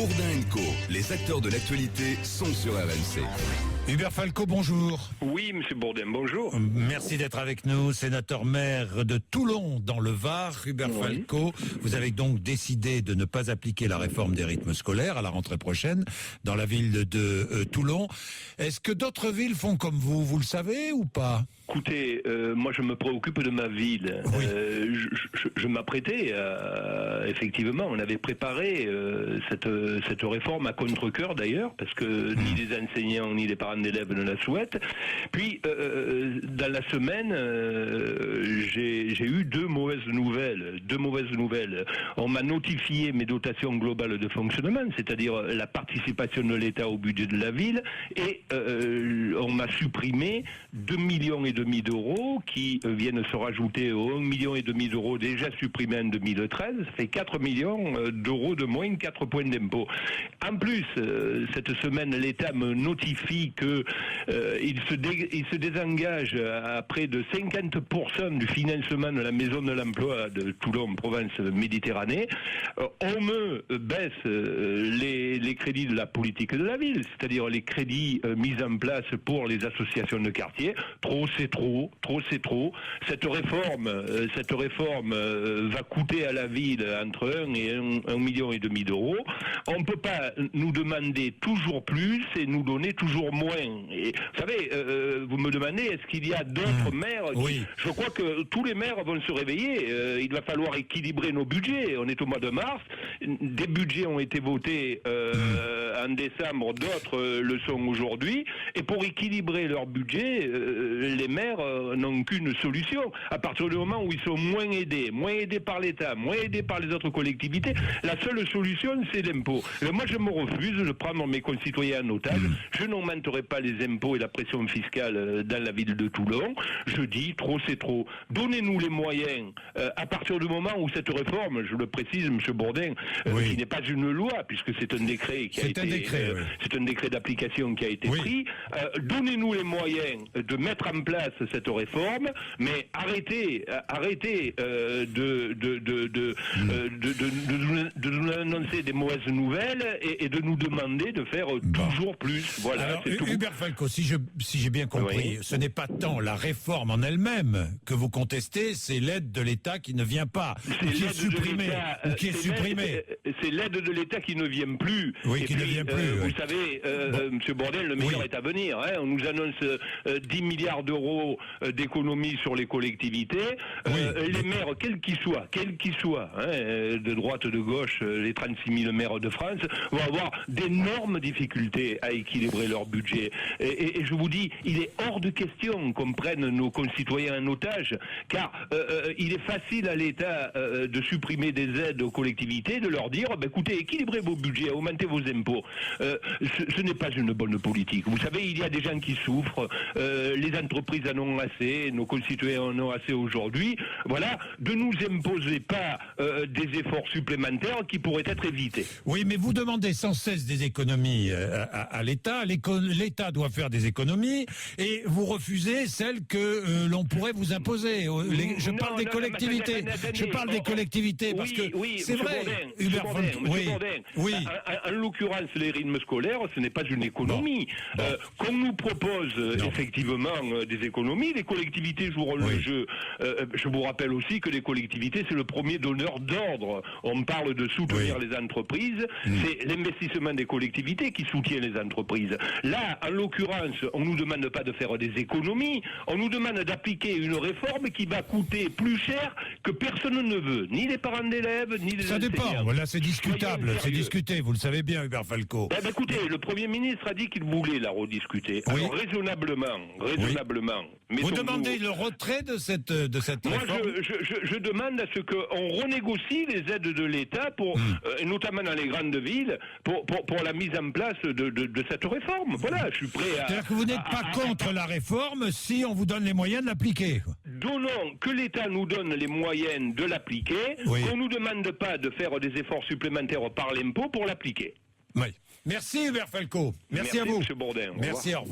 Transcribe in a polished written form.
Bourdin & Co, les acteurs de l'actualité sont sur RMC. Hubert Falco, bonjour. Oui, monsieur Bourdin, bonjour. Merci d'être avec nous, sénateur maire de Toulon dans le Var. Hubert Falco, vous avez donc décidé de ne pas appliquer la réforme des rythmes scolaires à la rentrée prochaine dans la ville de Toulon. Est-ce que d'autres villes font comme vous le savez ou pas? Écoutez, moi je me préoccupe de ma ville. Oui. Je m'apprêtais, effectivement, on avait préparé cette réforme à contre-cœur d'ailleurs, parce que ni les enseignants ni les parents d'élèves ne la souhaitent. Puis, dans la semaine, j'ai eu deux mauvaises nouvelles. On m'a notifié mes dotations globales de fonctionnement, c'est-à-dire la participation de l'État au budget de la ville, et on m'a supprimé 2,5 millions d'euros qui viennent se rajouter aux 1,5 million d'euros déjà supprimés en 2013. Ça fait 4 millions d'euros de moins, 4 points d'impôt. En plus, cette semaine, l'État me notifie que il se désengage à près de 50% du financement de la maison de l'emploi de Toulon, Provence, Méditerranée. On me baisse les crédits de la politique de la ville, c'est-à-dire les crédits mis en place pour les associations de quartier. Trop, c'est trop. Cette réforme va coûter à la ville entre 1 et 1,5 million d'euros. On ne peut pas nous demander toujours plus et nous donner toujours moins. Et, vous savez, vous me demandez, est-ce qu'il y a d'autres maires Je crois que tous les maires vont se réveiller. Il va falloir équilibrer nos budgets. On est au mois de mars. Des budgets ont été votés en décembre, d'autres le sont aujourd'hui. Et pour équilibrer leur budget, les maires n'ont qu'une solution. À partir du moment où ils sont moins aidés par l'État, moins aidés par les autres collectivités, la seule solution, c'est l'impôt. Moi, je me refuse de prendre mes concitoyens en otage. Je n'augmenterai pas les impôts et la pression fiscale dans la ville de Toulon. Je dis, trop, c'est trop. Donnez-nous les moyens. À partir du moment où cette réforme, je le précise, M. Bourdin, qui n'est pas une loi, puisque c'est un décret qui a été... C'est un décret d'application qui a été pris. Donnez-nous les moyens de mettre en place cette réforme, mais arrêtez de nous annoncer des mauvaises nouvelles et de nous demander de faire toujours plus. Voilà. Alors, Hubert Falco, si j'ai bien compris, ce n'est pas tant la réforme en elle-même que vous contestez, c'est l'aide de l'État qui ne vient pas, qui est supprimée. C'est l'aide de l'État qui ne vient plus. Oui, qui ne vient plus. Vous savez, M. Bourdin, le meilleur est à venir. On nous annonce 10 milliards d'euros d'économies sur les collectivités. Les maires, quels qu'ils soient, de droite, de gauche, les 36 000 maires de France, vont avoir d'énormes difficultés à équilibrer leur budget. Et je vous dis, il est hors de question qu'on prenne nos concitoyens en otage, car il est facile à l'État de supprimer des aides aux collectivités, de leur dire, écoutez, équilibrez vos budgets, augmentez vos impôts. Ce n'est pas une bonne politique. Vous savez, il y a des gens qui souffrent, les entreprises en ont assez, nos concitoyens en ont assez aujourd'hui. Voilà, ne nous imposez pas des efforts supplémentaires qui pourraient être évités. Oui, mais vous demandez sans cesse des économies à l'État. L'État doit faire des économies et vous refusez celles que l'on pourrait vous imposer. Je parle des collectivités. Je parle des collectivités parce que c'est vrai. Hubert Bourdin, en l'occurrence, les rythmes scolaires, ce n'est pas une économie. Qu'on nous propose effectivement des économies, les collectivités joueront le jeu. Je vous rappelle aussi que les collectivités, c'est le premier donneur d'ordre. On parle de soutenir les entreprises, c'est l'investissement des collectivités qui soutient les entreprises. Là, en l'occurrence, on ne nous demande pas de faire des économies, on nous demande d'appliquer une réforme qui va coûter plus cher que personne ne veut, ni les parents d'élèves, ni les enseignants. Ça dépend, là c'est discutable, c'est discuté, vous le savez bien, Hubert Falco. Écoutez, le Premier ministre a dit qu'il voulait la rediscuter. Alors raisonnablement. Mais vous demandez le retrait de cette réforme? Moi, je demande à ce qu'on renégocie les aides de l'État pour, notamment dans les grandes villes, pour la mise en place de cette réforme. Voilà, je suis prêt à... C'est-à-dire que vous n'êtes pas contre la réforme si on vous donne les moyens de l'appliquer. Donnons, que l'État nous donne les moyens de l'appliquer, qu'on nous demande pas de faire des efforts supplémentaires par l'impôt pour l'appliquer. Oui. Merci Hubert Falco. Merci à vous. Monsieur Bourdin. Merci, au revoir.